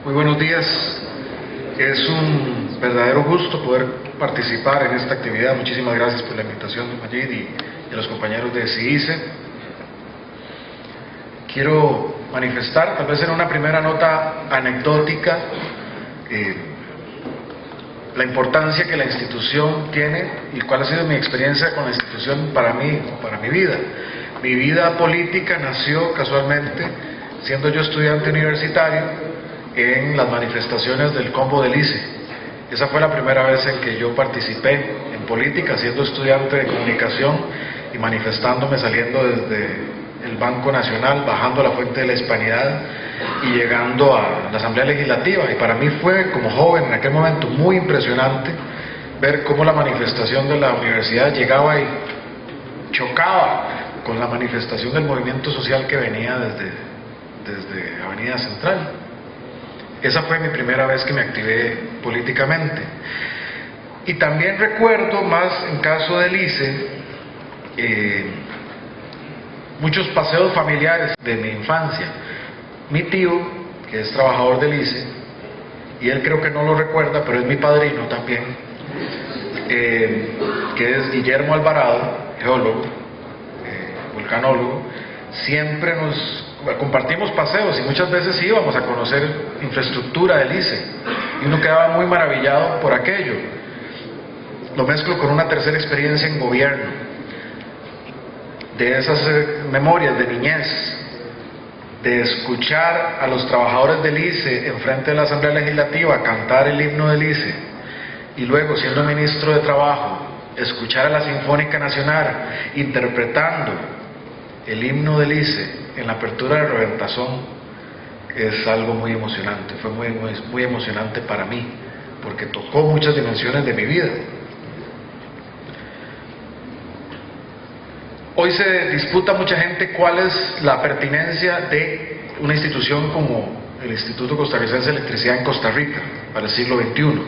Muy buenos días. Es un verdadero gusto poder participar en esta actividad. Muchísimas gracias por la invitación, Majid, y a los compañeros de CICE. Quiero manifestar, tal vez en una primera nota anecdótica, la importancia que la institución tiene y cuál ha sido mi experiencia con la institución para mí, para mi vida. Mi vida política nació casualmente, siendo yo estudiante universitario, en las manifestaciones del Combo del ICE. Esa fue la primera vez en que yo participé en política, siendo estudiante de comunicación y manifestándome, saliendo desde el Banco Nacional, bajando a la Fuente de la Hispanidad y llegando a la Asamblea Legislativa. Y para mí fue, como joven en aquel momento, muy impresionante ver cómo la manifestación de la universidad llegaba y chocaba con la manifestación del movimiento social que venía desde Avenida Central. Esa fue mi primera vez que me activé políticamente. Y también recuerdo, más en caso del ICE, muchos paseos familiares de mi infancia. Mi tío, que es trabajador del ICE, y él creo que no lo recuerda, pero es mi padrino también, que es Guillermo Alvarado, geólogo, vulcanólogo. Siempre nos compartimos paseos y muchas veces íbamos a conocer infraestructura del ICE y uno quedaba muy maravillado por aquello. Lo mezclo con una tercera experiencia en gobierno, de esas memorias de niñez, de escuchar a los trabajadores del ICE enfrente de la Asamblea Legislativa cantar el himno del ICE, y luego, siendo ministro de Trabajo, escuchar a la Sinfónica Nacional interpretando el himno del ICE en la apertura de Reventazón. Es algo muy emocionante, fue muy emocionante para mí, porque tocó muchas dimensiones de mi vida. Hoy se disputa mucha gente cuál es la pertinencia de una institución como el Instituto Costarricense de Electricidad en Costa Rica para el siglo XXI.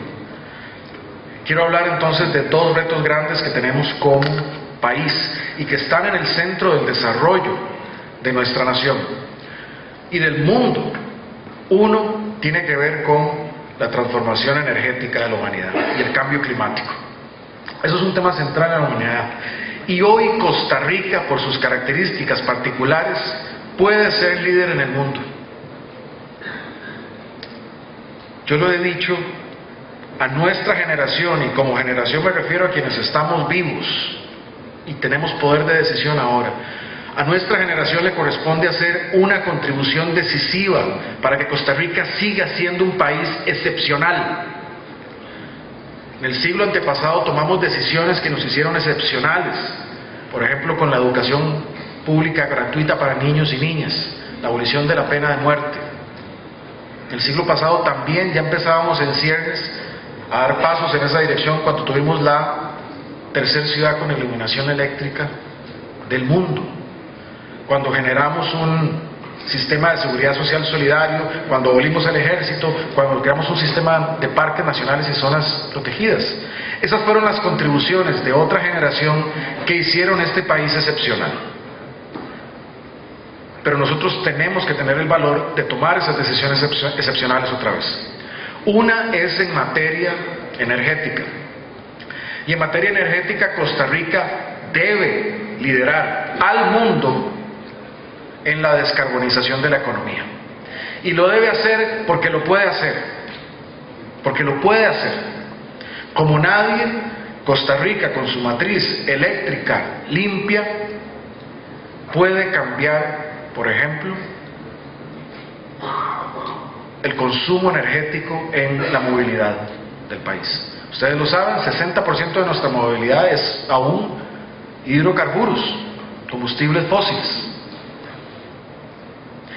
Quiero hablar entonces de dos retos grandes que tenemos como país y que están en el centro del desarrollo de nuestra nación y del mundo. Uno tiene que ver con la transformación energética de la humanidad y el cambio climático. Eso es un tema central en la humanidad. Y hoy Costa Rica, por sus características particulares, puede ser líder en el mundo. Yo lo he dicho, a nuestra generación, y como generación me refiero a quienes estamos vivos y tenemos poder de decisión ahora, a nuestra generación le corresponde hacer una contribución decisiva para que Costa Rica siga siendo un país excepcional. En el siglo antepasado tomamos decisiones que nos hicieron excepcionales, por ejemplo con la educación pública gratuita para niños y niñas, la abolición de la pena de muerte. En el siglo pasado también ya empezábamos en ciernes a dar pasos en esa dirección cuando tuvimos la tercera ciudad con iluminación eléctrica del mundo, cuando generamos un sistema de seguridad social solidario, cuando abolimos el ejército, cuando creamos un sistema de parques nacionales y zonas protegidas. Esas fueron las contribuciones de otra generación que hicieron este país excepcional. Pero nosotros tenemos que tener el valor de tomar esas decisiones excepcionales otra vez. Una es en materia energética. Y en materia energética, Costa Rica debe liderar al mundo en la descarbonización de la economía. Y lo debe hacer porque lo puede hacer. Porque lo puede hacer. Como nadie, Costa Rica, con su matriz eléctrica limpia, puede cambiar, por ejemplo, el consumo energético en la movilidad del país. Ustedes lo saben, 60% de nuestra movilidad es aún hidrocarburos, combustibles fósiles.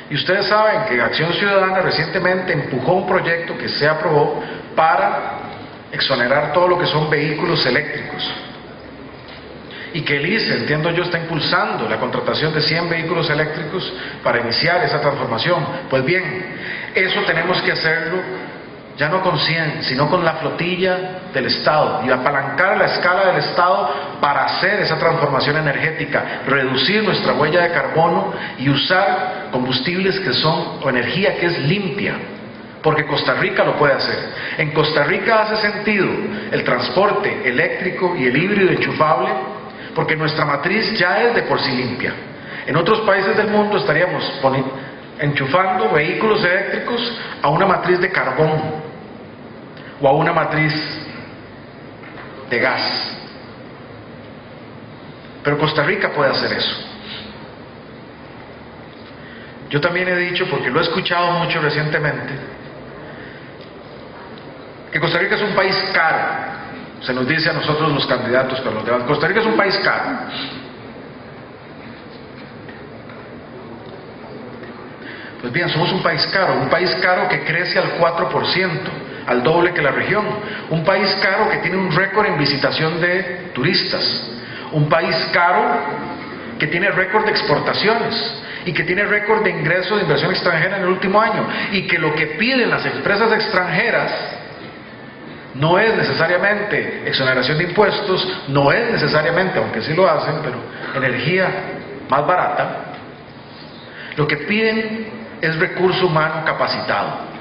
Y ustedes saben que Acción Ciudadana recientemente empujó un proyecto que se aprobó para exonerar todo lo que son vehículos eléctricos. Y que el ICE, entiendo yo, está impulsando la contratación de 100 vehículos eléctricos para iniciar esa transformación. Pues bien, eso tenemos que hacerlo ya no con 100, sino con la flotilla del Estado, y apalancar la escala del Estado para hacer esa transformación energética, reducir nuestra huella de carbono y usar combustibles que son, o energía que es limpia, porque Costa Rica lo puede hacer. En Costa Rica hace sentido el transporte eléctrico y el híbrido enchufable, porque nuestra matriz ya es de por sí limpia. En otros países del mundo estaríamos enchufando vehículos eléctricos a una matriz de carbón o a una matriz de gas. Pero Costa Rica puede hacer eso. Yo también he dicho, porque lo he escuchado mucho recientemente, que Costa Rica es un país caro. Se nos dice a nosotros los candidatos, con los demás, Costa Rica es un país caro. Pues bien, somos un país caro que crece al 4%, al doble que la región. Un país caro que tiene un récord en visitación de turistas. Un país caro que tiene récord de exportaciones y que tiene récord de ingresos de inversión extranjera en el último año, y que lo que piden las empresas extranjeras no es necesariamente exoneración de impuestos, no es necesariamente, aunque sí lo hacen, pero energía más barata. Lo que piden es recurso humano capacitado.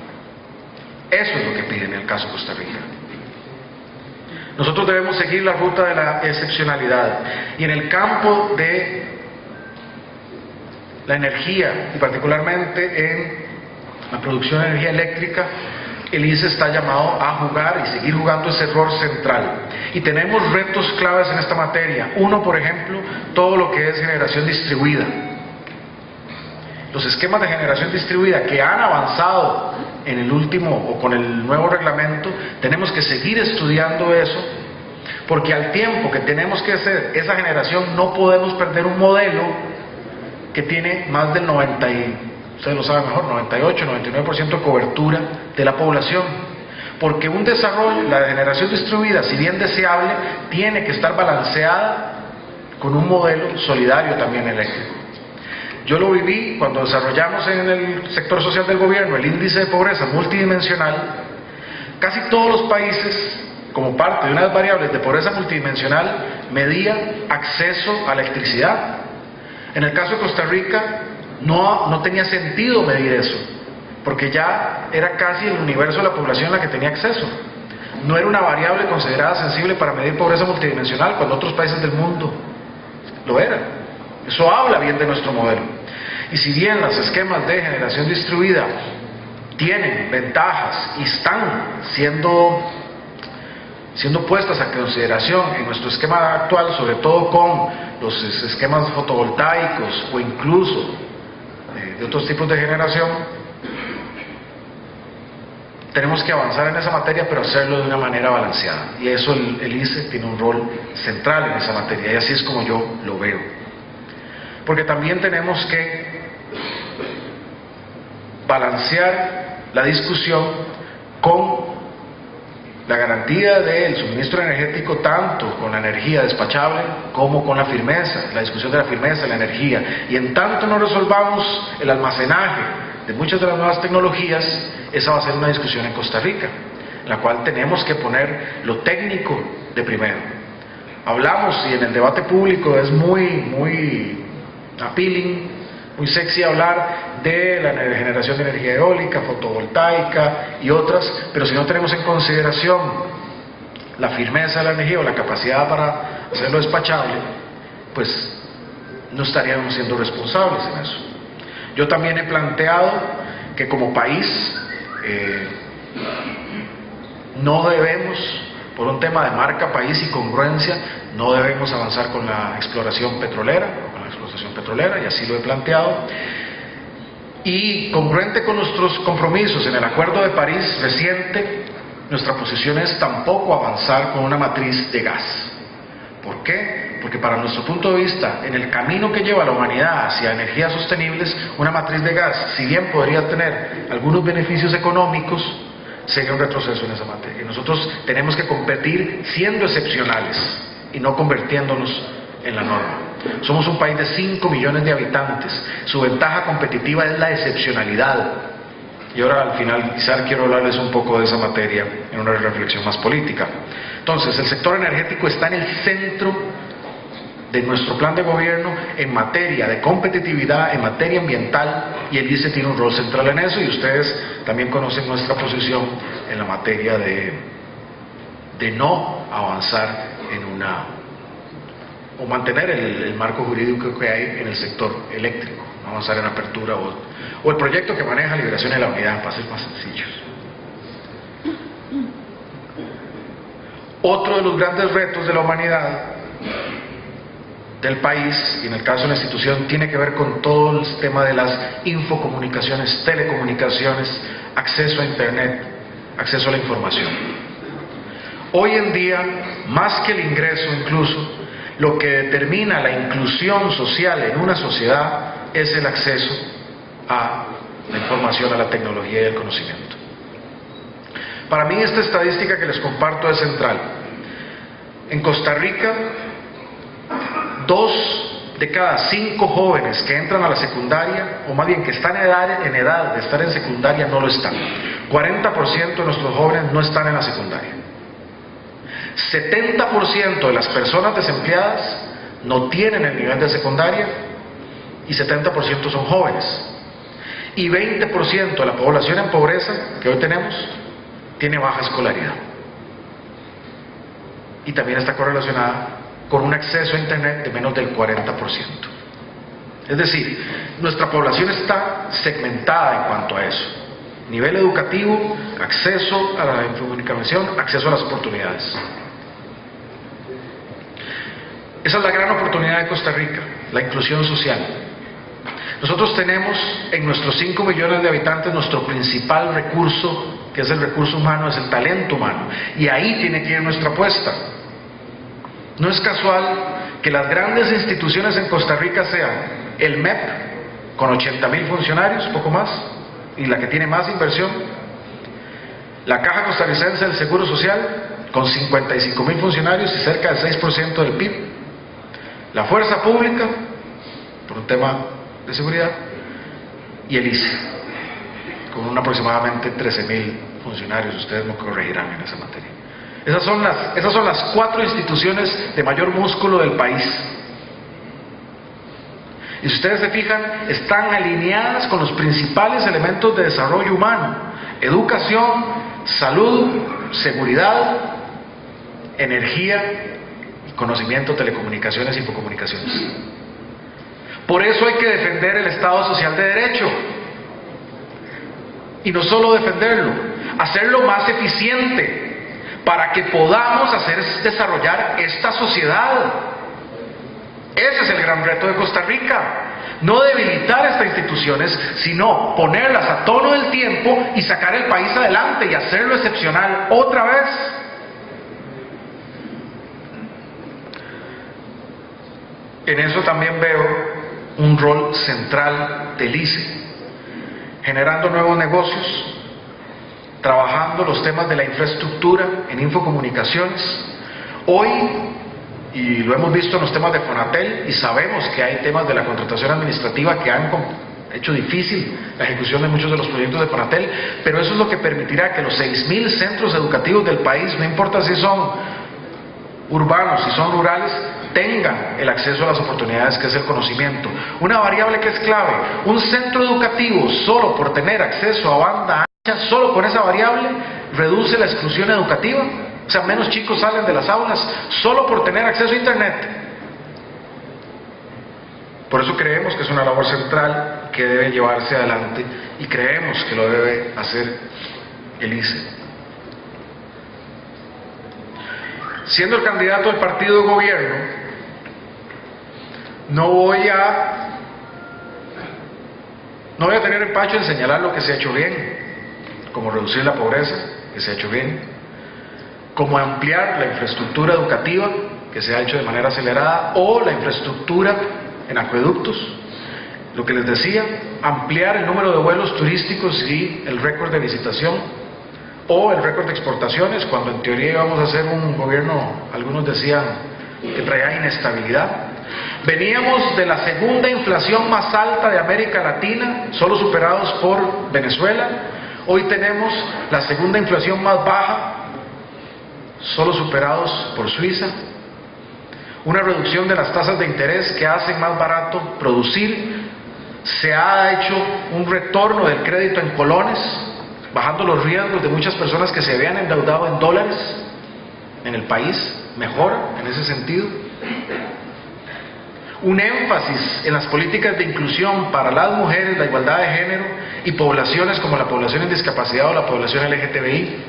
Eso es lo que piden en el caso de Costa Rica. Nosotros debemos seguir la ruta de la excepcionalidad, y en el campo de la energía, y particularmente en la producción de energía eléctrica, el ICE está llamado a jugar y seguir jugando ese rol central. Y tenemos retos claves en esta materia. Uno, por ejemplo, todo lo que es generación distribuida. Los esquemas de generación distribuida que han avanzado en el último o con el nuevo reglamento, tenemos que seguir estudiando eso, porque al tiempo que tenemos que hacer esa generación no podemos perder un modelo que tiene más del 90 y, ustedes lo saben mejor, 98, 99% de cobertura de la población. Porque un desarrollo, la generación distribuida, si bien deseable, tiene que estar balanceada con un modelo solidario también eléctrico. Yo lo viví cuando desarrollamos en el sector social del gobierno el índice de pobreza multidimensional. Casi todos los países, como parte de unas variables de pobreza multidimensional, medían acceso a electricidad. En el caso de Costa Rica no tenía sentido medir eso, porque ya era casi el universo de la población la que tenía acceso. No era una variable considerada sensible para medir pobreza multidimensional, cuando otros países del mundo lo eran. Eso habla bien de nuestro modelo. Y si bien los esquemas de generación distribuida tienen ventajas y están siendo puestas a consideración en nuestro esquema actual, sobre todo con los esquemas fotovoltaicos o incluso de otros tipos de generación, tenemos que avanzar en esa materia, pero hacerlo de una manera balanceada, y eso el ICE tiene un rol central en esa materia, y así es como yo lo veo. Porque también tenemos que balancear la discusión con la garantía del suministro energético, tanto con la energía despachable como con la firmeza, la discusión de la firmeza de la energía. Y en tanto no resolvamos el almacenaje de muchas de las nuevas tecnologías, esa va a ser una discusión en Costa Rica, en la cual tenemos que poner lo técnico de primero. Hablamos, y en el debate público es muy appealing, muy sexy hablar de la generación de energía eólica, fotovoltaica y otras, pero si no tenemos en consideración la firmeza de la energía o la capacidad para hacerlo despachable, pues no estaríamos siendo responsables en eso. Yo también he planteado que como país no debemos, por un tema de marca país y congruencia, no debemos avanzar con la exploración petrolera, y así lo he planteado. Y congruente con nuestros compromisos en el Acuerdo de París reciente, nuestra posición es tampoco avanzar con una matriz de gas. ¿Por qué? Porque para nuestro punto de vista, en el camino que lleva la humanidad hacia energías sostenibles, una matriz de gas, si bien podría tener algunos beneficios económicos, sería un retroceso en esa materia. Y nosotros tenemos que competir siendo excepcionales y no convirtiéndonos en la norma. Somos un país de 5 millones de habitantes. Su ventaja competitiva es la excepcionalidad. Y ahora al finalizar quiero hablarles un poco de esa materia en una reflexión más política. Entonces, el sector energético está en el centro de nuestro plan de gobierno en materia de competitividad, en materia ambiental, y el ICE tiene un rol central en eso, y ustedes también conocen nuestra posición en la materia de no avanzar en o mantener el marco jurídico que hay en el sector eléctrico, no avanzar en apertura o el proyecto que maneja liberación de la unidad, para ser más sencillos. Otro de los grandes retos de la humanidad, del país, y en el caso de la institución, tiene que ver con todo el tema de las infocomunicaciones, telecomunicaciones, acceso a internet, acceso a la información. Hoy en día, más que el ingreso incluso, lo que determina la inclusión social en una sociedad es el acceso a la información, a la tecnología y el conocimiento. Para mí esta estadística que les comparto es central. En Costa Rica, 2 de cada 5 jóvenes que entran a la secundaria, o más bien que están en edad de estar en secundaria, no lo están. 40% de nuestros jóvenes no están en la secundaria. 70% de las personas desempleadas no tienen el nivel de secundaria y 70% son jóvenes. Y 20% de la población en pobreza que hoy tenemos tiene baja escolaridad. Y también está correlacionada con un acceso a internet de menos del 40%. Es decir, nuestra población está segmentada en cuanto a eso. Nivel educativo, acceso a la comunicación, acceso a las oportunidades. Esa es la gran oportunidad de Costa Rica, la inclusión social. Nosotros tenemos en nuestros 5 millones de habitantes nuestro principal recurso, que es el recurso humano, es el talento humano. Y ahí tiene que ir nuestra apuesta. No es casual que las grandes instituciones en Costa Rica sean el MEP, con 80,000 funcionarios, poco más, y la que tiene más inversión, la Caja Costarricense del Seguro Social, con 55,000 funcionarios y cerca del 6% del PIB, la Fuerza Pública, por un tema de seguridad, y el ICE, con aproximadamente 13,000 funcionarios. Ustedes me corregirán en esa materia. Esas son las 4 instituciones de mayor músculo del país. Y si ustedes se fijan, están alineadas con los principales elementos de desarrollo humano: educación, salud, seguridad, energía, conocimiento, telecomunicaciones y infocomunicaciones. Por eso hay que defender el Estado Social de Derecho. Y no solo defenderlo, hacerlo más eficiente para que podamos desarrollar esta sociedad. Ese es el gran reto de Costa Rica. No debilitar estas instituciones, sino ponerlas a tono del tiempo y sacar el país adelante y hacerlo excepcional otra vez. En eso también veo un rol central del ICE, generando nuevos negocios, trabajando los temas de la infraestructura en infocomunicaciones. Hoy, y lo hemos visto en los temas de Fonatel, y sabemos que hay temas de la contratación administrativa que han hecho difícil la ejecución de muchos de los proyectos de Fonatel, pero eso es lo que permitirá que los 6,000 centros educativos del país, no importa si son urbanos, si son rurales, tengan el acceso a las oportunidades, que es el conocimiento. Una variable que es clave: un centro educativo, solo por tener acceso a banda ancha, solo con esa variable, reduce la exclusión educativa. O sea, menos chicos salen de las aulas solo por tener acceso a internet. Por eso creemos que es una labor central que debe llevarse adelante, y creemos que lo debe hacer el ICE. Siendo el candidato del partido de gobierno, no voy a tener empacho en señalar lo que se ha hecho bien, como reducir la pobreza, que se ha hecho bien, como ampliar la infraestructura educativa, que se ha hecho de manera acelerada, o la infraestructura en acueductos. Lo que les decía, ampliar el número de vuelos turísticos y el récord de visitación, o el récord de exportaciones, cuando en teoría íbamos a hacer un gobierno, algunos decían que traía inestabilidad. Veníamos de la segunda inflación más alta de América Latina, solo superados por Venezuela. Hoy tenemos la segunda inflación más baja, solo superados por Suiza. una reducción de las tasas de interés que hacen más barato producir, se ha hecho un retorno del crédito en colones, bajando los riesgos de muchas personas que se habían endeudado en dólares en el país, mejor en ese sentido. Un énfasis en las políticas de inclusión para las mujeres, la igualdad de género y poblaciones como la población en discapacidad o la población LGTBI,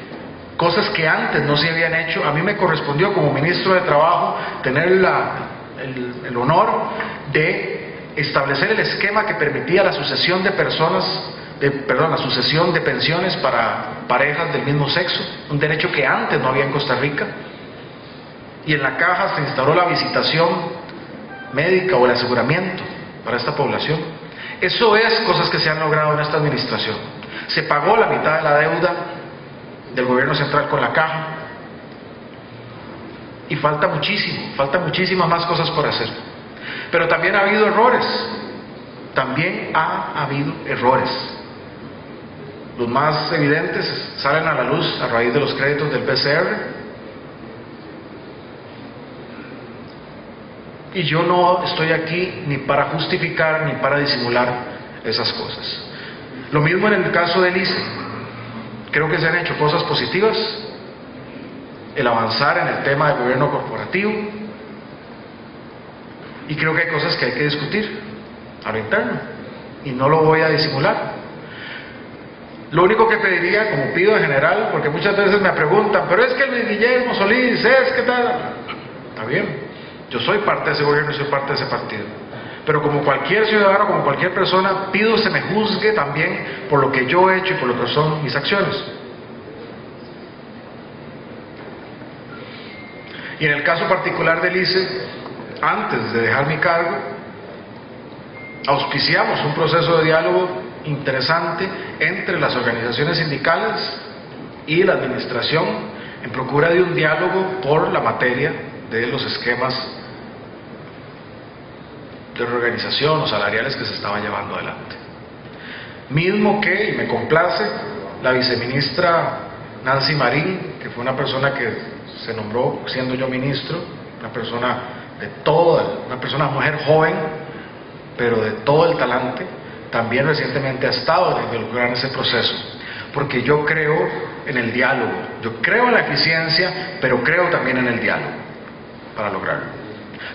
cosas que antes no se habían hecho. A mí me correspondió como ministro de Trabajo tener el honor de establecer el esquema que permitía la sucesión de la sucesión de pensiones para parejas del mismo sexo, un derecho que antes no había en Costa Rica. Y en la caja se instauró la visitación médica o el aseguramiento para esta población. Eso es cosas que se han logrado en esta administración. Se pagó la mitad de la deuda del gobierno central con la caja y falta muchísimas más cosas por hacer. Pero también ha habido errores, Los más evidentes salen a la luz a raíz de los créditos del BCR. Y yo no estoy aquí ni para justificar ni para disimular esas cosas. Lo mismo en el caso del ICE. Creo que se han hecho cosas positivas, el avanzar en el tema del gobierno corporativo, y creo que hay cosas que hay que discutir a lo interno, y no lo voy a disimular. Lo único que pediría, como pido en general, porque muchas veces me preguntan, pero es que Luis Guillermo Solís, es que tal. Está bien. Yo soy parte de ese gobierno y soy parte de ese partido. Pero como cualquier ciudadano, como cualquier persona, pido se me juzgue también por lo que yo he hecho y por lo que son mis acciones. Y en el caso particular del ICE, antes de dejar mi cargo, auspiciamos un proceso de diálogo interesante entre las organizaciones sindicales y la administración en procura de un diálogo por la materia de los esquemas de reorganización o salariales que se estaban llevando adelante. Mismo que, y me complace, la viceministra Nancy Marín, que fue una persona que se nombró siendo yo ministro, una persona mujer joven, pero de todo el talante, también recientemente ha estado involucrada en ese proceso, porque yo creo en el diálogo, yo creo en la eficiencia, pero creo también en el diálogo para lograrlo.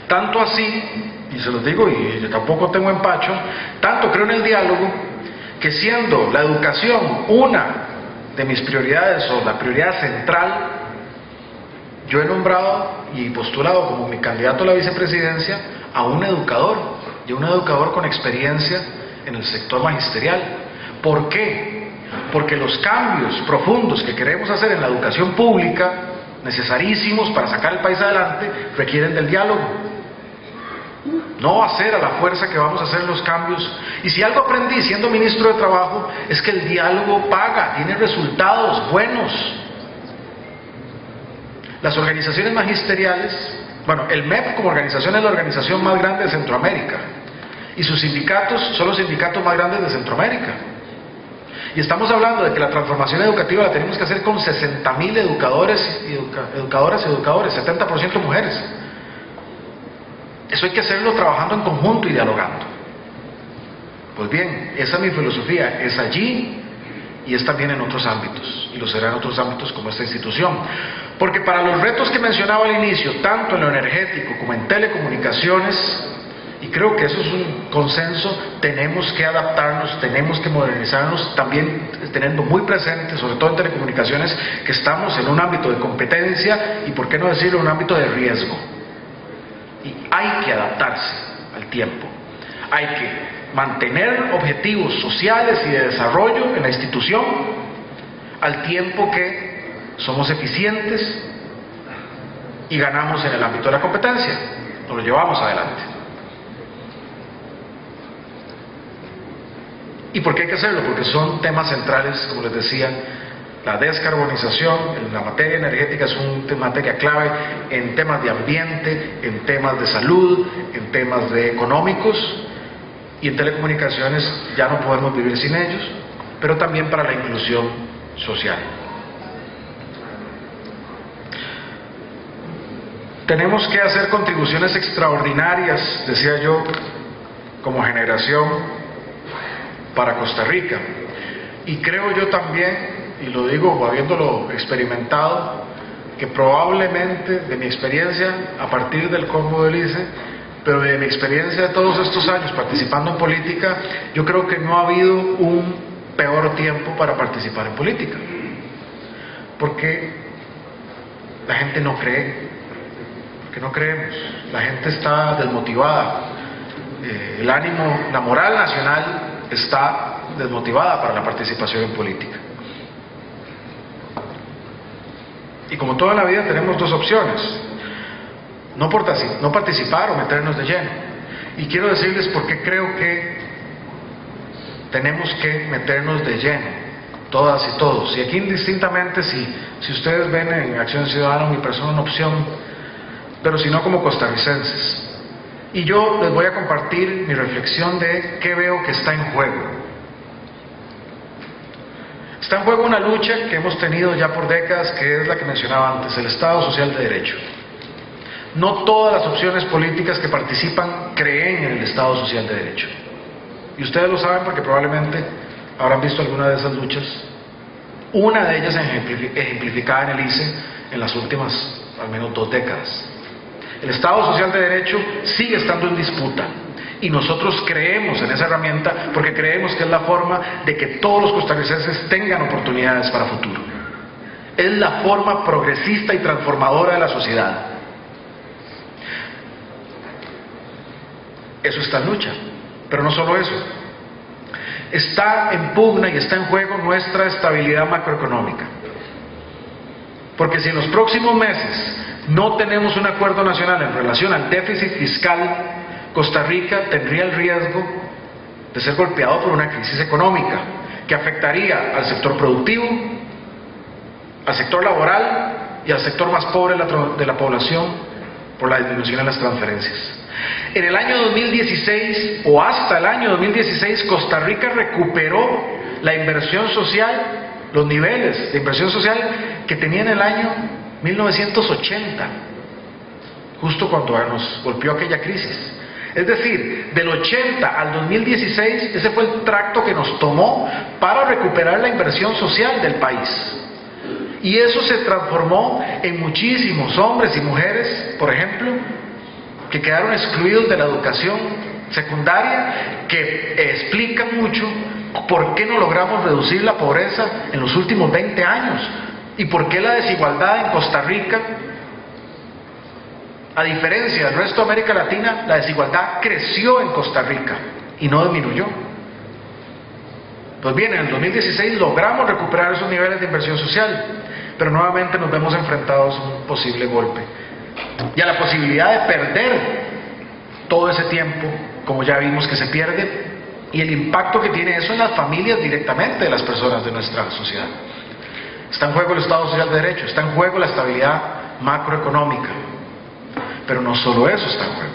Tanto así, y se los digo y yo tampoco tengo empacho, tanto creo en el diálogo que, siendo la educación una de mis prioridades o la prioridad central, yo he nombrado y postulado como mi candidato a la vicepresidencia a un educador, y a un educador con experiencia en el sector magisterial. ¿Por qué? Porque los cambios profundos que queremos hacer en la educación pública, necesarísimos para sacar el país adelante, requieren del diálogo. No va a ser a la fuerza que vamos a hacer los cambios. Y si algo aprendí siendo ministro de Trabajo, es que el diálogo paga, tiene resultados buenos. Las organizaciones magisteriales, el MEP como organización es la organización más grande de Centroamérica, y sus sindicatos son los sindicatos más grandes de Centroamérica. Y estamos hablando de que la transformación educativa la tenemos que hacer con 60,000 educadoras y educadores, 70% mujeres. Eso hay que hacerlo trabajando en conjunto y dialogando. Pues bien, esa es mi filosofía, es allí y es también en otros ámbitos, y lo será en otros ámbitos como esta institución. Porque para los retos que mencionaba al inicio, tanto en lo energético como en telecomunicaciones, y creo que eso es un consenso, tenemos que adaptarnos, tenemos que modernizarnos, también teniendo muy presente, sobre todo en telecomunicaciones, que estamos en un ámbito de competencia y, por qué no decirlo, un ámbito de riesgo. Y hay que adaptarse al tiempo, hay que mantener objetivos sociales y de desarrollo en la institución, al tiempo que somos eficientes y ganamos en el ámbito de la competencia, nos lo llevamos adelante. ¿Y por qué hay que hacerlo? Porque son temas centrales, como les decía. La descarbonización en la materia energética es una materia clave en temas de ambiente, en temas de salud, en temas de económicos, y en telecomunicaciones ya no podemos vivir sin ellos, pero también para la inclusión social. Tenemos que hacer contribuciones extraordinarias, decía yo, como generación, para Costa Rica. Y creo yo también, y lo digo habiéndolo experimentado, que probablemente de mi experiencia a partir del combo del ICE, pero de mi experiencia de todos estos años participando en política, yo creo que no ha habido un peor tiempo para participar en política, porque la gente no cree, porque no creemos, la gente está desmotivada, el ánimo, la moral nacional está desmotivada para la participación en política. Y como toda la vida tenemos dos opciones: no participar o meternos de lleno. Y quiero decirles por qué creo que tenemos que meternos de lleno, todas y todos. Y aquí indistintamente, si ustedes ven en Acción Ciudadana mi persona una opción, pero si no como costarricenses. Y yo les voy a compartir mi reflexión de qué veo que está en juego. Está en juego una lucha que hemos tenido ya por décadas, que es la que mencionaba antes, el Estado Social de Derecho. No todas las opciones políticas que participan creen en el Estado Social de Derecho. Y ustedes lo saben porque probablemente habrán visto alguna de esas luchas. Una de ellas ejemplificada en el ICE en las últimas, al menos 2 décadas. El Estado Social de Derecho sigue estando en disputa. Y nosotros creemos en esa herramienta porque creemos que es la forma de que todos los costarricenses tengan oportunidades para futuro. Es la forma progresista y transformadora de la sociedad. Eso está en lucha, pero no solo eso. Está en pugna y está en juego nuestra estabilidad macroeconómica. Porque si en los próximos meses no tenemos un acuerdo nacional en relación al déficit fiscal, Costa Rica tendría el riesgo de ser golpeado por una crisis económica que afectaría al sector productivo, al sector laboral y al sector más pobre de la población por la disminución en las transferencias. En el año 2016 o hasta el año 2016 Costa Rica recuperó la inversión social, los niveles de inversión social que tenía en el año 1980, justo cuando nos golpeó aquella crisis. Es decir, del 80 al 2016, ese fue el tracto que nos tomó para recuperar la inversión social del país. Y eso se transformó en muchísimos hombres y mujeres, por ejemplo, que quedaron excluidos de la educación secundaria, que explican mucho por qué no logramos reducir la pobreza en los últimos 20 años y por qué la desigualdad en Costa Rica, a diferencia del resto de América Latina, la desigualdad creció en Costa Rica y no disminuyó. Pues bien, en el 2016 logramos recuperar esos niveles de inversión social, pero nuevamente nos vemos enfrentados a un posible golpe y a la posibilidad de perder todo ese tiempo, como ya vimos que se pierde, y el impacto que tiene eso en las familias directamente de las personas de nuestra sociedad. Está en juego el Estado Social de Derecho, está en juego la estabilidad macroeconómica. Pero no solo eso está en juego.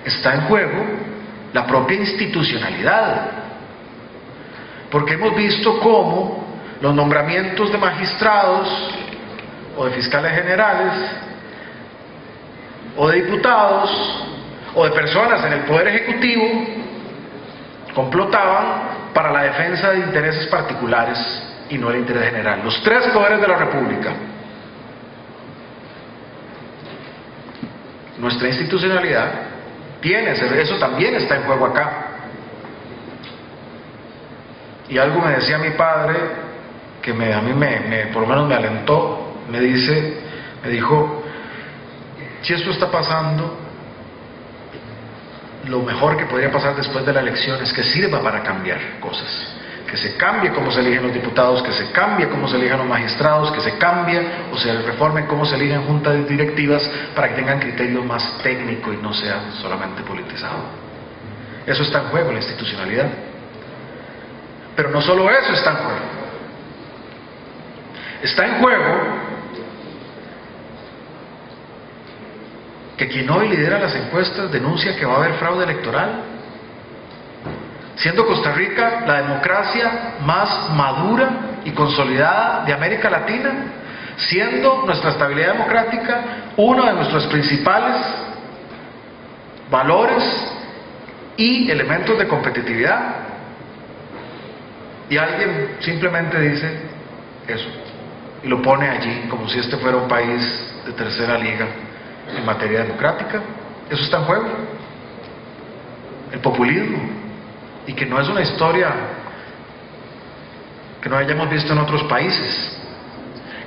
Está en juego la propia institucionalidad. Porque hemos visto cómo los nombramientos de magistrados o de fiscales generales o de diputados o de personas en el Poder Ejecutivo complotaban para la defensa de intereses particulares y no el interés general. Los 3 poderes de la República. Nuestra institucionalidad tiene, eso también está en juego acá. Y algo me decía mi padre, que a mí por lo menos me alentó, me dijo, si esto está pasando, lo mejor que podría pasar después de la elección es que sirva para cambiar cosas. Que se cambie cómo se eligen los diputados, que se cambie cómo se eligen los magistrados, que se cambie o se reforme cómo se eligen juntas directivas para que tengan criterio más técnico y no sea solamente politizado. Eso está en juego, la institucionalidad. Pero no solo eso está en juego. Está en juego que quien hoy lidera las encuestas denuncia que va a haber fraude electoral. Siendo Costa Rica la democracia más madura y consolidada de América Latina, siendo nuestra estabilidad democrática uno de nuestros principales valores y elementos de competitividad. Y alguien simplemente dice eso y lo pone allí como si este fuera un país de tercera liga en materia democrática. Eso está en juego, el populismo, y que no es una historia que no hayamos visto en otros países.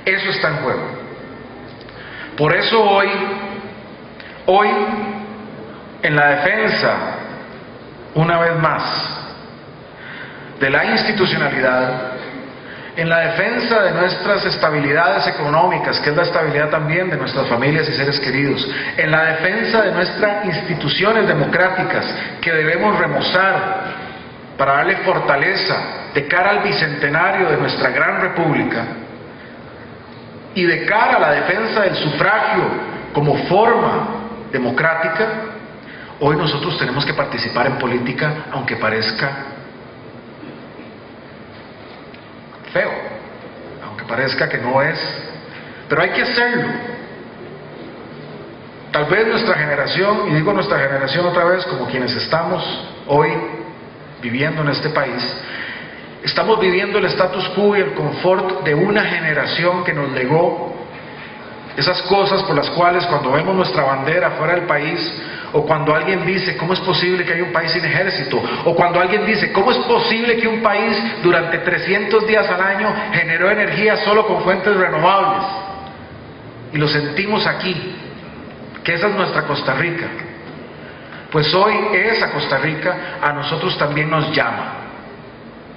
Eso está en juego. Por eso hoy en la defensa, una vez más, de la institucionalidad, en la defensa de nuestras estabilidades económicas, que es la estabilidad también de nuestras familias y seres queridos, en la defensa de nuestras instituciones democráticas que debemos remozar para darle fortaleza de cara al bicentenario de nuestra gran república, y de cara a la defensa del sufragio como forma democrática, hoy nosotros tenemos que participar en política, aunque parezca feo, aunque parezca que no es, pero hay que hacerlo. Tal vez nuestra generación, y digo nuestra generación otra vez, como quienes estamos hoy viviendo en este país, estamos viviendo el status quo y el confort de una generación que nos legó esas cosas por las cuales cuando vemos nuestra bandera fuera del país, o cuando alguien dice, ¿cómo es posible que haya un país sin ejército? O cuando alguien dice, ¿cómo es posible que un país durante 300 días al año generó energía solo con fuentes renovables? Y lo sentimos aquí, que esa es nuestra Costa Rica. Pues hoy esa Costa Rica a nosotros también nos llama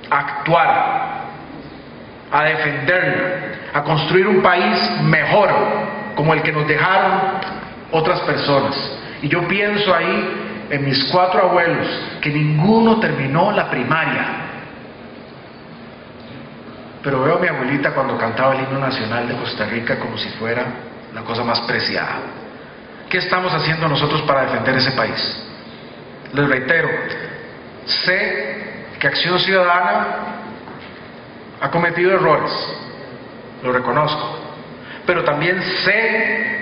a actuar, a defenderla, a construir un país mejor, como el que nos dejaron otras personas. Y yo pienso ahí en mis 4 abuelos, que ninguno terminó la primaria. Pero veo a mi abuelita cuando cantaba el himno nacional de Costa Rica como si fuera la cosa más preciada. ¿Qué estamos haciendo nosotros para defender ese país? Les reitero, sé que Acción Ciudadana ha cometido errores, lo reconozco, pero también sé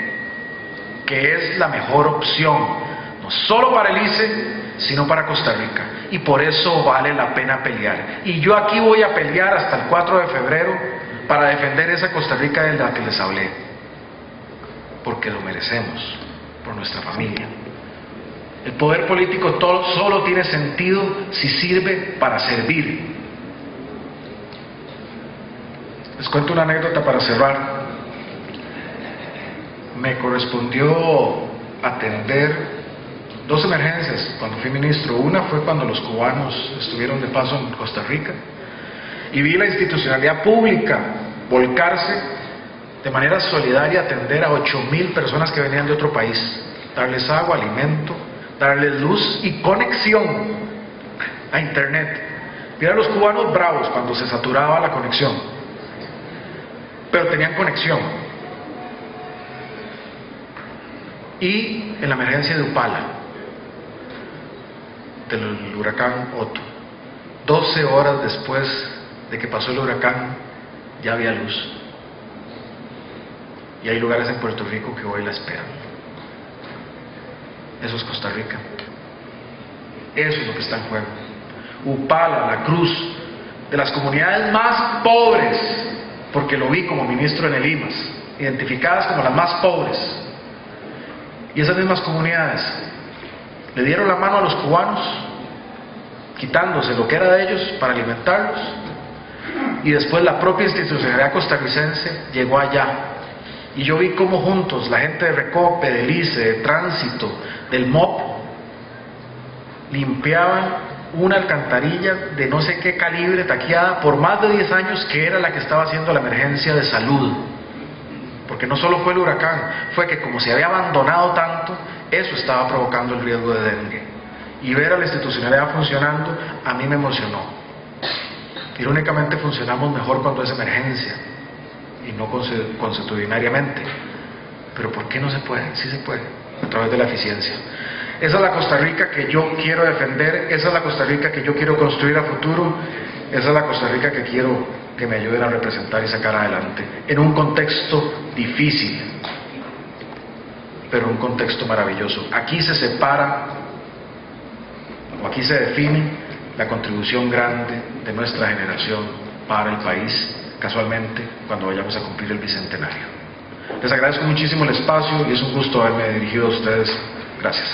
que es la mejor opción, no solo para el ICE, sino para Costa Rica, y por eso vale la pena pelear. Y yo aquí voy a pelear hasta el 4 de febrero para defender esa Costa Rica de la que les hablé, porque lo merecemos, por nuestra familia. El poder político solo tiene sentido si sirve para servir. Les cuento una anécdota para cerrar. Me correspondió atender 2 emergencias cuando fui ministro. Una fue cuando los cubanos estuvieron de paso en Costa Rica y vi la institucionalidad pública volcarse de manera solidaria a atender a 8,000 personas que venían de otro país, darles agua, alimento, darles luz y conexión a internet. Vi a los cubanos bravos cuando se saturaba la conexión, pero tenían conexión. Y en la emergencia de Upala, del huracán Otto, 12 horas después de que pasó el huracán, ya había luz. Y hay lugares en Puerto Rico que hoy la esperan. Eso es Costa Rica. Eso es lo que está en juego. Upala, La Cruz, de las comunidades más pobres, porque lo vi como ministro en el IMAS, identificadas como las más pobres. Y esas mismas comunidades le dieron la mano a los cubanos, quitándose lo que era de ellos para alimentarlos, y después la propia institucionalidad costarricense llegó allá. Y yo vi cómo juntos la gente de Recope, del ICE, de Tránsito, del MOP, limpiaban una alcantarilla de no sé qué calibre, taqueada por más de 10 años, que era la que estaba haciendo la emergencia de salud. Porque no solo fue el huracán, fue que como se había abandonado tanto, eso estaba provocando el riesgo de dengue. Y ver a la institucionalidad funcionando, a mí me emocionó. Irónicamente funcionamos mejor cuando es emergencia, y no consuetudinariamente. Pero ¿por qué no se puede? Sí se puede, a través de la eficiencia. Esa es la Costa Rica que yo quiero defender, esa es la Costa Rica que yo quiero construir a futuro, esa es la Costa Rica que quiero que me ayuden a representar y sacar adelante, en un contexto difícil, pero un contexto maravilloso. Aquí se separa, o aquí se define la contribución grande de nuestra generación para el país, casualmente, cuando vayamos a cumplir el bicentenario. Les agradezco muchísimo el espacio y es un gusto haberme dirigido a ustedes. Gracias.